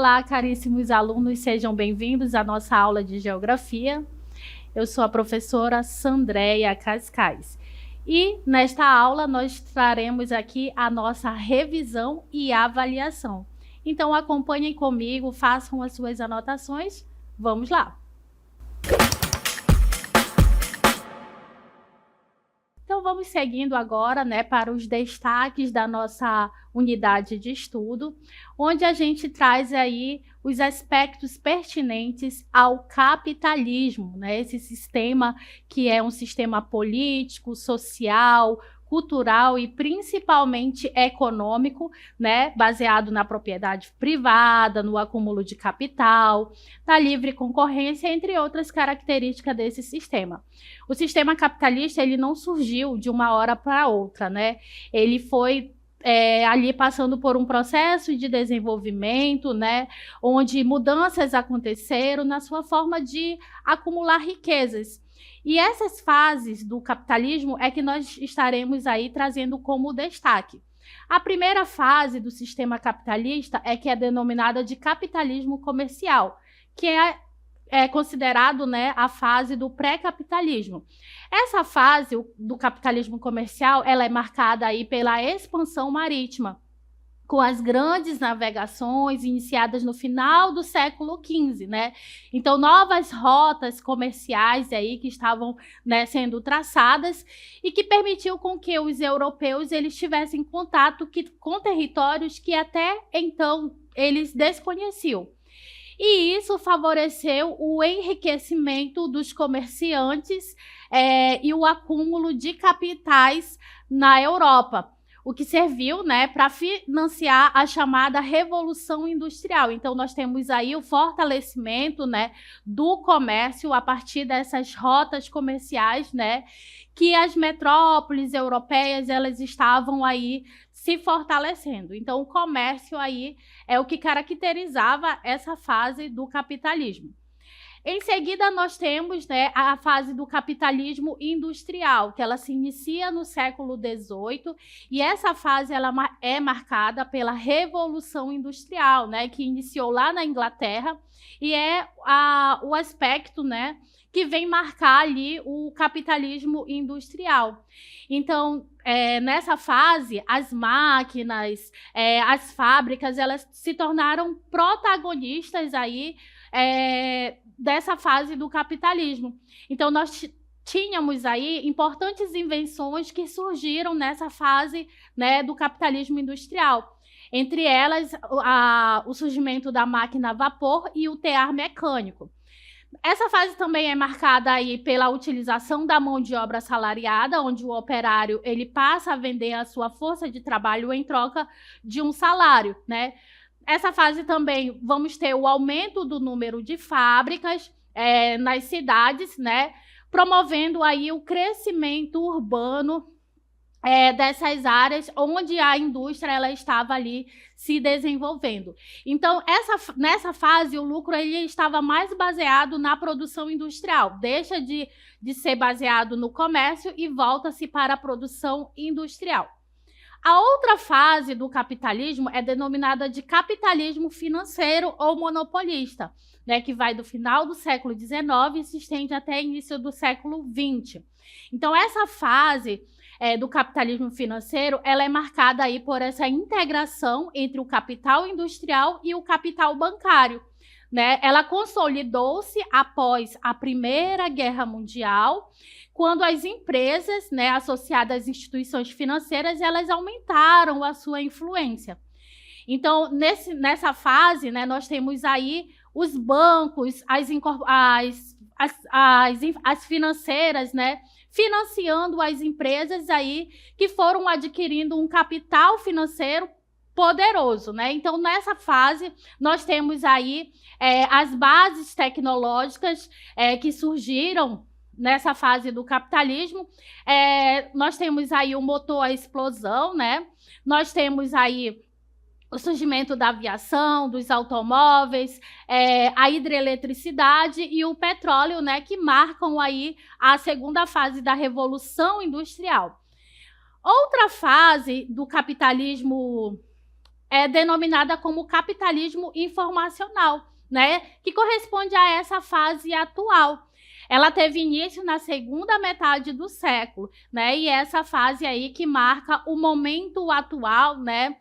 Olá, caríssimos alunos, sejam bem-vindos à nossa aula de Geografia. Eu sou a professora Sandréia Cascais. E nesta aula nós traremos aqui a nossa revisão e avaliação. Então acompanhem comigo, façam as suas anotações. Vamos lá! Então vamos seguindo agora, para os destaques da nossa unidade de estudo, onde a gente traz aí os aspectos pertinentes ao capitalismo, esse sistema que é um sistema político, social, cultural e principalmente econômico, baseado na propriedade privada, no acúmulo de capital, na livre concorrência, entre outras características desse sistema. O sistema capitalista ele não surgiu de uma hora para outra, Ele foi ali passando por um processo de desenvolvimento, onde mudanças aconteceram na sua forma de acumular riquezas. E essas fases do capitalismo é que nós estaremos aí trazendo como destaque. A primeira fase do sistema capitalista é que é denominada de capitalismo comercial, que é considerado a fase do pré-capitalismo. Essa fase do capitalismo comercial ela é marcada aí pela expansão marítima, com as grandes navegações iniciadas no final do século XV, Então, novas rotas comerciais aí que estavam sendo traçadas e que permitiu com que os europeus eles tivessem contato com territórios que até então eles desconheciam. E isso favoreceu o enriquecimento dos comerciantes e o acúmulo de capitais na Europa, o que serviu para financiar a chamada Revolução Industrial. Então, nós temos aí o fortalecimento do comércio a partir dessas rotas comerciais, que as metrópoles europeias elas estavam aí se fortalecendo. Então, o comércio aí é o que caracterizava essa fase do capitalismo. Em seguida, nós temos a fase do capitalismo industrial, que ela se inicia no século XVIII, e essa fase ela é marcada pela Revolução Industrial, que iniciou lá na Inglaterra, e é o aspecto que vem marcar ali o capitalismo industrial. Então, nessa fase, as máquinas, as fábricas, elas se tornaram protagonistas aí, dessa fase do capitalismo. Então, nós tínhamos aí importantes invenções que surgiram nessa fase do capitalismo industrial. Entre elas, o surgimento da máquina a vapor e o tear mecânico. Essa fase também é marcada aí pela utilização da mão de obra assalariada, onde o operário ele passa a vender a sua força de trabalho em troca de um salário, Essa fase também vamos ter o aumento do número de fábricas nas cidades, promovendo aí o crescimento urbano dessas áreas onde a indústria ela estava ali se desenvolvendo. Então, nessa fase, o lucro ele estava mais baseado na produção industrial, deixa de ser baseado no comércio e volta-se para a produção industrial. A outra fase do capitalismo é denominada de capitalismo financeiro ou monopolista, que vai do final do século XIX e se estende até o início do século XX. Então, essa fase do capitalismo financeiro ela é marcada aí por essa integração entre o capital industrial e o capital bancário. Ela consolidou-se após a Primeira Guerra Mundial, quando as empresas associadas às instituições financeiras elas aumentaram a sua influência. Então, nessa fase, nós temos aí os bancos, as financeiras, financiando as empresas aí que foram adquirindo um capital financeiro poderoso, Então, nessa fase, nós temos aí as bases tecnológicas que surgiram nessa fase do capitalismo. Nós temos aí o motor à explosão, Nós temos aí o surgimento da aviação, dos automóveis, a hidroeletricidade e o petróleo, que marcam aí a segunda fase da Revolução Industrial. Outra fase do capitalismo é denominada como capitalismo informacional, né, que corresponde a essa fase atual. Ela teve início na segunda metade do século, né, e essa fase aí que marca o momento atual, né,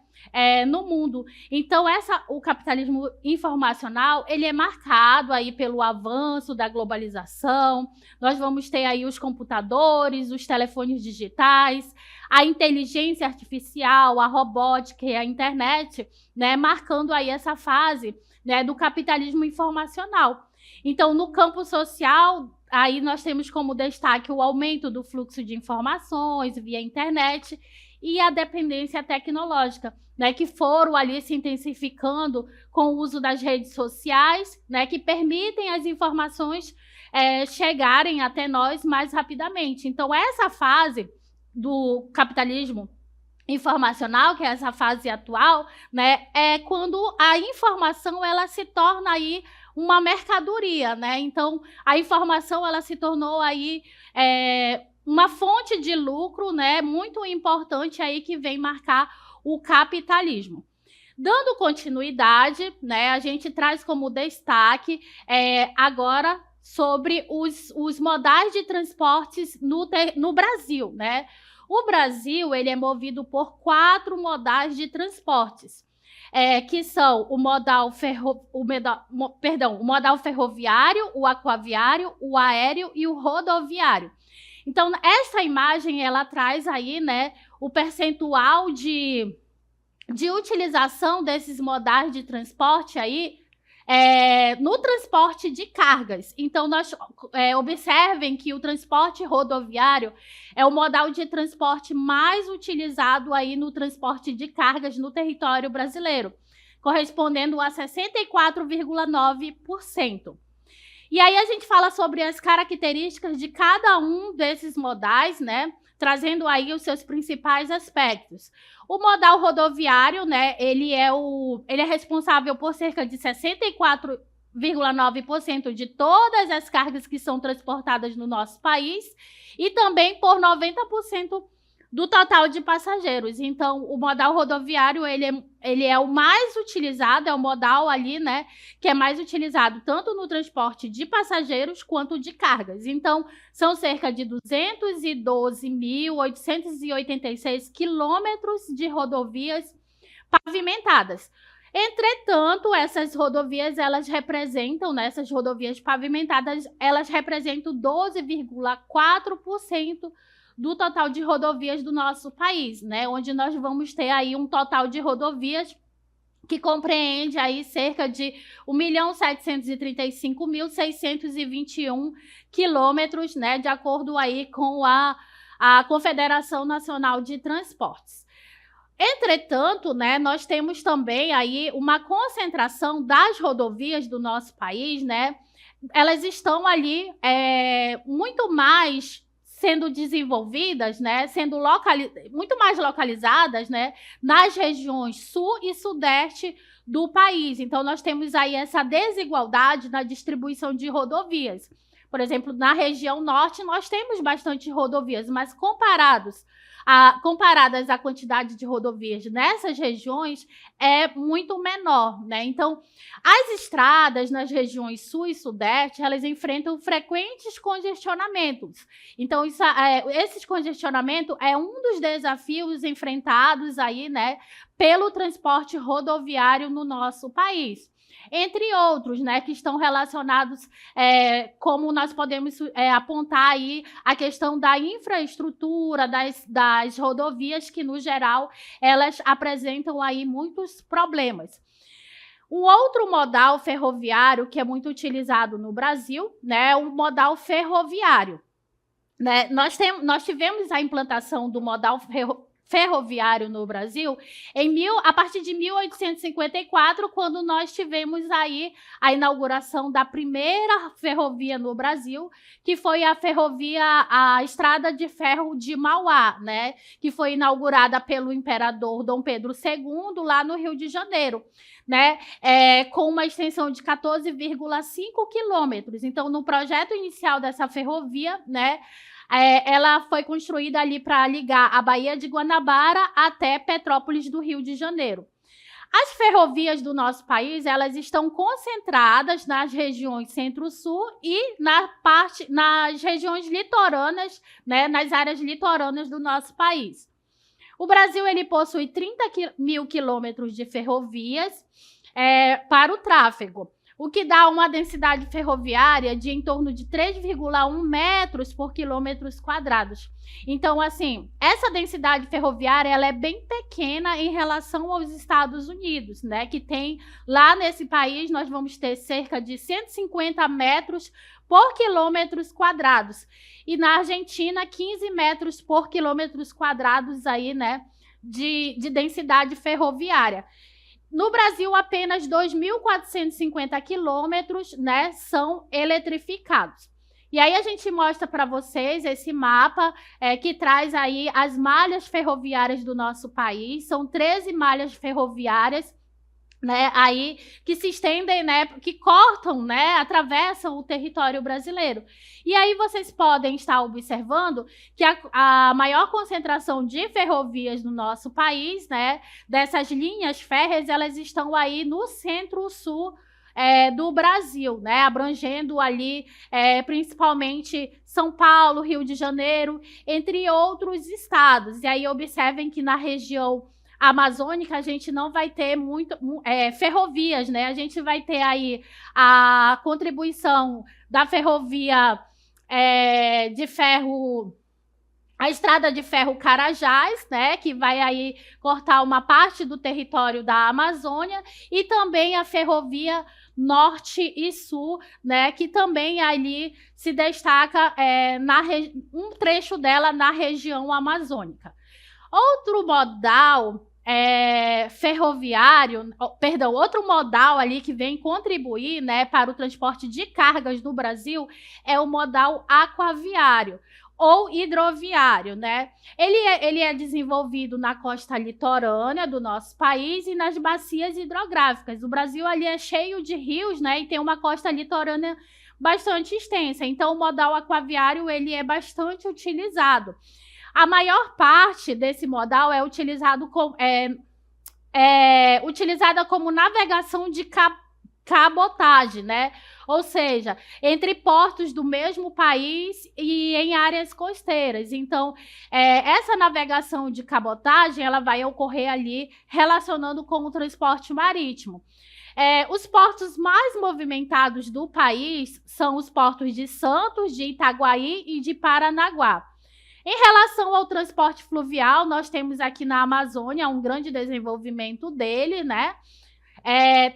no mundo. Então, o capitalismo informacional, ele é marcado aí pelo avanço da globalização. Nós vamos ter aí os computadores, os telefones digitais, a inteligência artificial, a robótica e a internet, né, marcando aí essa fase, né, do capitalismo informacional. Então, no campo social, aí nós temos como destaque o aumento do fluxo de informações via internet e a dependência tecnológica, né, que foram ali se intensificando com o uso das redes sociais, né, que permitem as informações chegarem até nós mais rapidamente. Então, essa fase do capitalismo informacional, que é essa fase atual, né, é quando a informação ela se torna aí uma mercadoria, né? Então, a informação ela se tornou aí uma fonte de lucro, né, muito importante aí que vem marcar o capitalismo. Dando continuidade, né, a gente traz como destaque agora sobre os modais de transportes no Brasil, né? O Brasil ele é movido por 4 modais de transportes, que são o modal ferroviário, o aquaviário, o aéreo e o rodoviário. Então, essa imagem ela traz aí, né, o percentual de utilização desses modais de transporte aí no transporte de cargas. Então, observem que o transporte rodoviário é o modal de transporte mais utilizado aí no transporte de cargas no território brasileiro, correspondendo a 64,9%. E aí a gente fala sobre as características de cada um desses modais, né, trazendo aí os seus principais aspectos. O modal rodoviário, né, ele é responsável por cerca de 64,9% de todas as cargas que são transportadas no nosso país e também por 90% do total de passageiros. Então, o modal rodoviário, ele é o mais utilizado, é o modal ali, né, que é mais utilizado tanto no transporte de passageiros quanto de cargas. Então, são cerca de 212.886 quilômetros de rodovias pavimentadas. Entretanto, essas rodovias, essas rodovias pavimentadas, elas representam 12,4% do total de rodovias do nosso país, né? Onde nós vamos ter aí um total de rodovias que compreende aí cerca de 1.735.621 quilômetros, né? De acordo aí com a Confederação Nacional de Transportes. Entretanto, né, nós temos também aí uma concentração das rodovias do nosso país, né? Elas estão ali muito mais sendo desenvolvidas, né, sendo muito mais localizadas, né, nas regiões sul e sudeste do país. Então, nós temos aí essa desigualdade na distribuição de rodovias. Por exemplo, na região norte, nós temos bastante rodovias, mas comparadas à quantidade de rodovias nessas regiões, é muito menor, né? Então, as estradas nas regiões sul e sudeste, elas enfrentam frequentes congestionamentos. Então, esse congestionamento é um dos desafios enfrentados aí, né, pelo transporte rodoviário no nosso país. Entre outros, né, que estão relacionados, como nós podemos apontar aí a questão da infraestrutura das rodovias, que, no geral, elas apresentam aí muitos problemas. Um outro modal ferroviário que é muito utilizado no Brasil, né, é o modal ferroviário. Né? Nós tivemos a implantação do modal ferroviário no Brasil a partir de 1854, quando nós tivemos aí a inauguração da primeira ferrovia no Brasil, que foi a Estrada de Ferro de Mauá, né, que foi inaugurada pelo imperador Dom Pedro II, lá no Rio de Janeiro, né, com uma extensão de 14,5 quilômetros. Então, no projeto inicial dessa ferrovia, né, ela foi construída ali para ligar a Baía de Guanabara até Petrópolis do Rio de Janeiro. As ferrovias do nosso país, elas estão concentradas nas regiões centro-sul e nas regiões litorâneas, né, nas áreas litorâneas do nosso país. O Brasil ele possui 30 mil quilômetros de ferrovias para o tráfego, o que dá uma densidade ferroviária de em torno de 3,1 metros por quilômetros quadrados. Então, assim, essa densidade ferroviária ela é bem pequena em relação aos Estados Unidos, né? Que tem, lá nesse país, nós vamos ter cerca de 150 metros por quilômetros quadrados. E na Argentina, 15 metros por quilômetros quadrados aí, né? De densidade ferroviária. No Brasil, apenas 2.450 quilômetros, né, são eletrificados. E aí a gente mostra para vocês esse mapa que traz aí as malhas ferroviárias do nosso país. São 13 malhas ferroviárias, né, aí que se estendem, né, que cortam, né, atravessam o território brasileiro. E aí vocês podem estar observando que a maior concentração de ferrovias no nosso país, né, dessas linhas férreas, elas estão aí no centro-sul do Brasil, né, abrangendo ali principalmente São Paulo, Rio de Janeiro, entre outros estados. E aí observem que na região amazônica a gente não vai ter ferrovias, né? A gente vai ter aí a contribuição da ferrovia de ferro, a estrada de ferro Carajás, né? Que vai aí cortar uma parte do território da Amazônia, e também a ferrovia Norte e Sul, né? Que também ali se destaca um trecho dela na região amazônica. Outro modal outro modal ali que vem contribuir, né, para o transporte de cargas no Brasil é o modal aquaviário ou hidroviário, né? Ele é desenvolvido na costa litorânea do nosso país e nas bacias hidrográficas. O Brasil ali é cheio de rios, né, e tem uma costa litorânea bastante extensa. Então, o modal aquaviário ele é bastante utilizado. A maior parte desse modal é utilizada como navegação de cabotagem, né? Ou seja, entre portos do mesmo país e em áreas costeiras. Então, essa navegação de cabotagem ela vai ocorrer ali relacionando com o transporte marítimo. Os portos mais movimentados do país são os portos de Santos, de Itaguaí e de Paranaguá. Em relação ao transporte fluvial, nós temos aqui na Amazônia um grande desenvolvimento dele, né?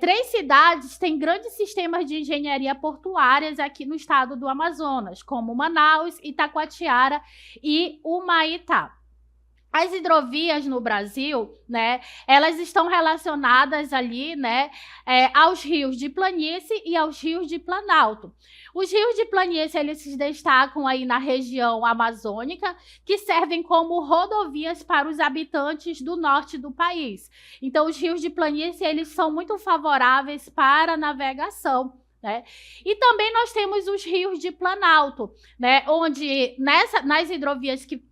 3 cidades têm grandes sistemas de engenharia portuárias aqui no estado do Amazonas, como Manaus, Itacoatiara e Humaitá. As hidrovias no Brasil, né, elas estão relacionadas ali, né, aos rios de planície e aos rios de planalto. Os rios de planície, eles se destacam aí na região amazônica, que servem como rodovias para os habitantes do norte do país. Então, os rios de planície, eles são muito favoráveis para a navegação, né? E também nós temos os rios de planalto, né, onde nas hidrovias que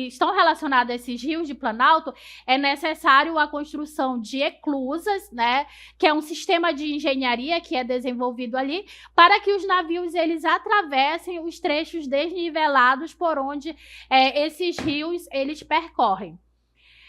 estão relacionadas a esses rios de planalto, é necessário a construção de eclusas, né, que é um sistema de engenharia que é desenvolvido ali, para que os navios eles atravessem os trechos desnivelados por onde esses rios eles percorrem.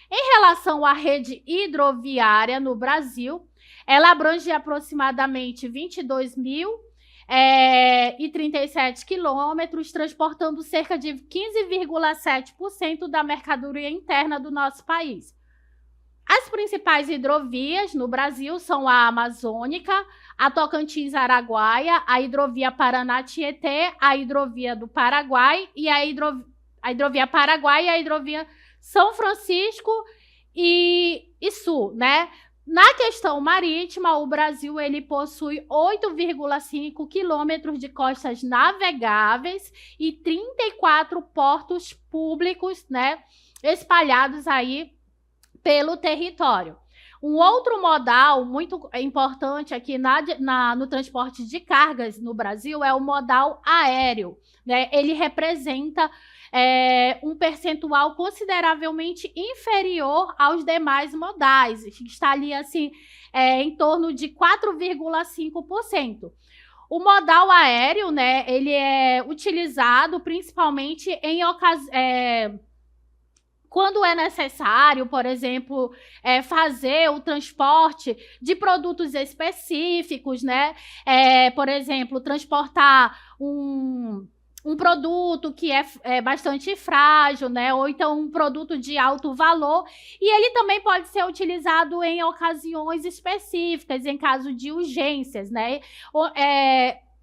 Em relação à rede hidroviária no Brasil, ela abrange aproximadamente 22.037 quilômetros, transportando cerca de 15,7% da mercadoria interna do nosso país. As principais hidrovias no Brasil são a Amazônica, a Tocantins-Araguaia, a hidrovia Paraná-Tietê, a hidrovia do Paraguai e a hidrovia Paraguai e a hidrovia São Francisco e Sul, né? Na questão marítima, o Brasil ele possui 8,5 quilômetros de costas navegáveis e 34 portos públicos, né, espalhados aí pelo território. Um outro modal muito importante aqui no transporte de cargas no Brasil é o modal aéreo, né? Ele representa um percentual consideravelmente inferior aos demais modais, está ali assim em torno de 4,5%. O modal aéreo, né, ele é utilizado principalmente quando é necessário, por exemplo, fazer o transporte de produtos específicos, né? Por exemplo, transportar um produto que é bastante frágil, né? Ou então um produto de alto valor. E ele também pode ser utilizado em ocasiões específicas, em caso de urgências, né?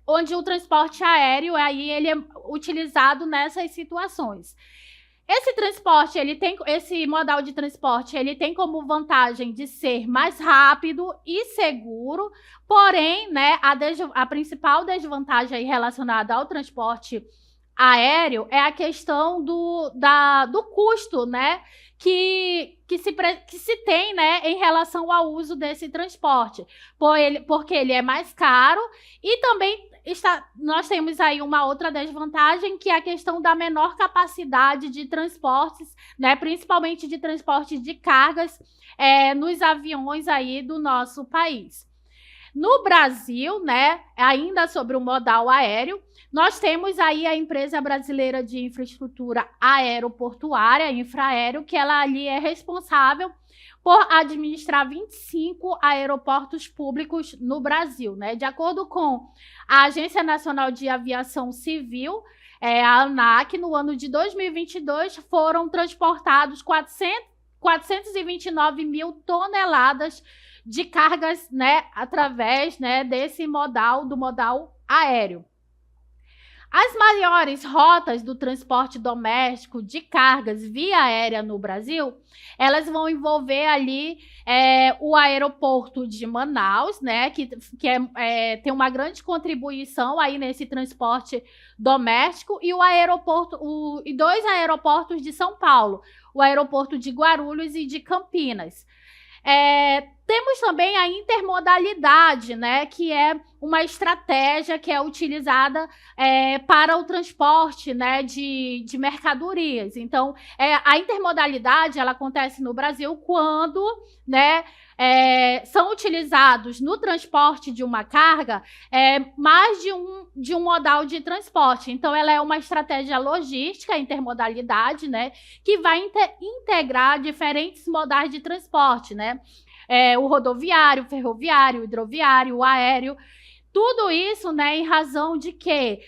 Onde o transporte aéreo aí ele é utilizado nessas situações. Esse modal de transporte, ele tem como vantagem de ser mais rápido e seguro, porém, né, a principal desvantagem relacionada ao transporte aéreo é a questão do custo, né, que se tem, né, em relação ao uso desse transporte, porque ele é mais caro e também nós temos aí uma outra desvantagem, que é a questão da menor capacidade de transportes, né, principalmente de transporte de cargas nos aviões aí do nosso país. No Brasil, né, ainda sobre o modal aéreo, nós temos aí a Empresa Brasileira de Infraestrutura Aeroportuária, Infraero, que ela ali é responsável por administrar 25 aeroportos públicos no Brasil, né? De acordo com a Agência Nacional de Aviação Civil, a ANAC, no ano de 2022, foram transportados 429 mil toneladas de cargas, né, através, né, do modal aéreo. As maiores rotas do transporte doméstico de cargas via aérea no Brasil, elas vão envolver ali o aeroporto de Manaus, né, que tem uma grande contribuição aí nesse transporte doméstico, e e dois aeroportos de São Paulo, o aeroporto de Guarulhos e de Campinas. Temos também a intermodalidade, né, que é uma estratégia que é utilizada para o transporte, né, de mercadorias. Então, a intermodalidade ela acontece no Brasil quando, né, são utilizados no transporte de uma carga mais de um modal de transporte. Então, ela é uma estratégia logística, a intermodalidade, né, que vai integrar diferentes modais de transporte, né? O rodoviário, o ferroviário, o hidroviário, o aéreo, tudo isso, né, em razão de que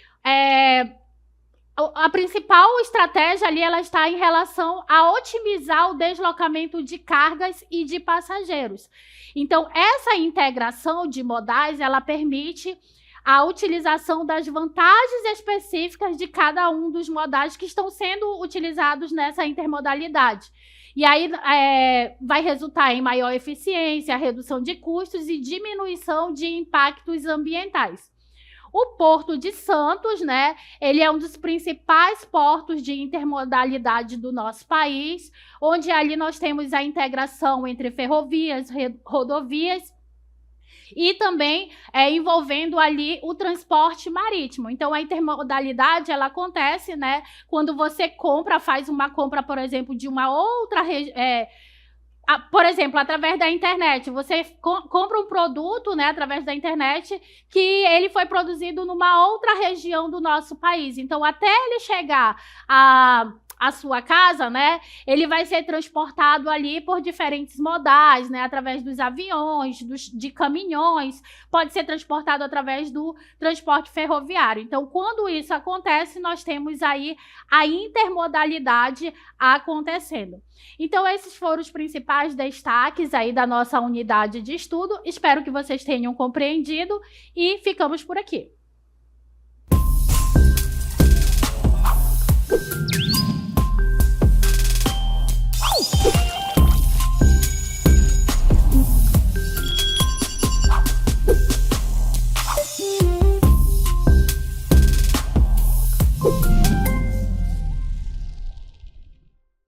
a principal estratégia ali ela está em relação a otimizar o deslocamento de cargas e de passageiros. Então, essa integração de modais, ela permite a utilização das vantagens específicas de cada um dos modais que estão sendo utilizados nessa intermodalidade. E aí vai resultar em maior eficiência, redução de custos e diminuição de impactos ambientais. O Porto de Santos, né, ele é um dos principais portos de intermodalidade do nosso país, onde ali nós temos a integração entre ferrovias, rodovias e também envolvendo ali o transporte marítimo. Então, a intermodalidade, ela acontece, né, quando você faz uma compra, por exemplo, de uma outra por exemplo, através da internet, você compra um produto, né, através da internet, que ele foi produzido numa outra região do nosso país. Então, até ele chegar a sua casa, né, ele vai ser transportado ali por diferentes modais, né, através dos aviões, de caminhões, pode ser transportado através do transporte ferroviário. Então, quando isso acontece, nós temos aí a intermodalidade acontecendo. Então, esses foram os principais destaques aí da nossa unidade de estudo. Espero que vocês tenham compreendido e ficamos por aqui.